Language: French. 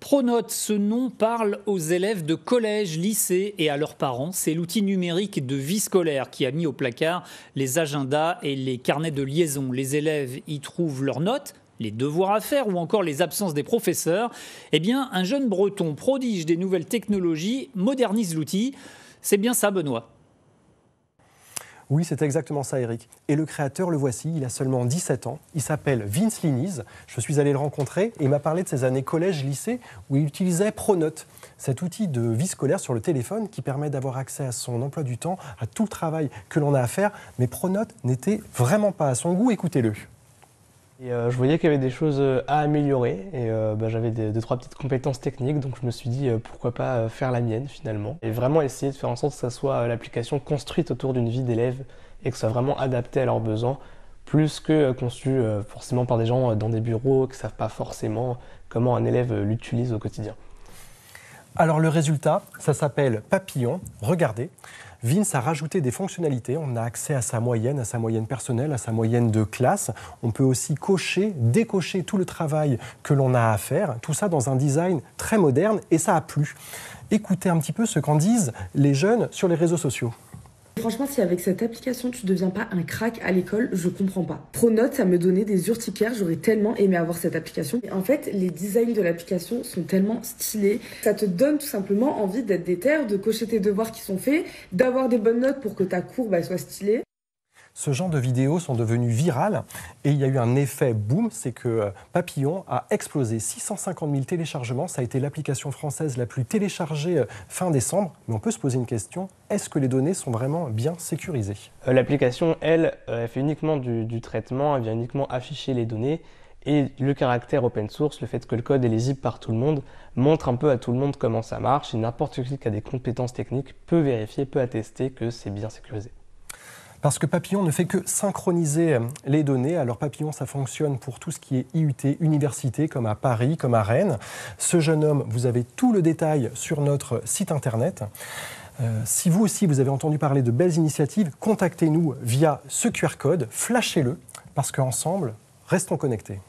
Pronote, ce nom parle aux élèves de collège, lycée et à leurs parents. C'est l'outil numérique de vie scolaire qui a mis au placard les agendas et les carnets de liaison. Les élèves y trouvent leurs notes, les devoirs à faire ou encore les absences des professeurs. Eh bien, un jeune breton prodige des nouvelles technologies modernise l'outil. C'est bien ça, Benoît. Oui, c'est exactement ça, Eric. Et le créateur, le voici, il a seulement 17 ans. Il s'appelle Vince Liniz. Je suis allé le rencontrer et il m'a parlé de ses années collège-lycée où il utilisait Pronote, cet outil de vie scolaire sur le téléphone qui permet d'avoir accès à son emploi du temps, à tout le travail que l'on a à faire. Mais Pronote n'était vraiment pas à son goût. Écoutez-le. Et je voyais qu'il y avait des choses à améliorer et j'avais deux, trois petites compétences techniques, donc je me suis dit pourquoi pas faire la mienne finalement. Et vraiment essayer de faire en sorte que ça soit l'application construite autour d'une vie d'élève et que ce soit vraiment adapté à leurs besoins, plus que conçu forcément par des gens dans des bureaux qui ne savent pas forcément comment un élève l'utilise au quotidien. Alors le résultat, ça s'appelle Papillon. Regardez. Vince a rajouté des fonctionnalités. On a accès à sa moyenne personnelle, à sa moyenne de classe. On peut aussi cocher, décocher tout le travail que l'on a à faire. Tout ça dans un design très moderne et ça a plu. Écoutez un petit peu ce qu'en disent les jeunes sur les réseaux sociaux. Franchement, si avec cette application, tu ne deviens pas un crack à l'école, je comprends pas. Pronote, ça me donnait des urticaires, j'aurais tellement aimé avoir cette application. Et en fait, les designs de l'application sont tellement stylés. Ça te donne tout simplement envie d'être déter, de cocher tes devoirs qui sont faits, d'avoir des bonnes notes pour que ta courbe soit stylée. Ce genre de vidéos sont devenues virales et il y a eu un effet boom, c'est que Papillon a explosé. 650 000 téléchargements, ça a été l'application française la plus téléchargée fin décembre. Mais on peut se poser une question, est-ce que les données sont vraiment bien sécurisées ? L'application, elle fait uniquement du traitement, elle vient uniquement afficher les données. Et le caractère open source, le fait que le code est lisible par tout le monde, montre un peu à tout le monde comment ça marche. Et n'importe qui qui a des compétences techniques peut vérifier, peut attester que c'est bien sécurisé. Parce que Papillon ne fait que synchroniser les données. Alors Papillon, ça fonctionne pour tout ce qui est IUT, université, comme à Paris, comme à Rennes. Ce jeune homme, vous avez tout le détail sur notre site internet. Si vous aussi, vous avez entendu parler de belles initiatives, contactez-nous via ce QR code, flashez-le, parce qu'ensemble, restons connectés.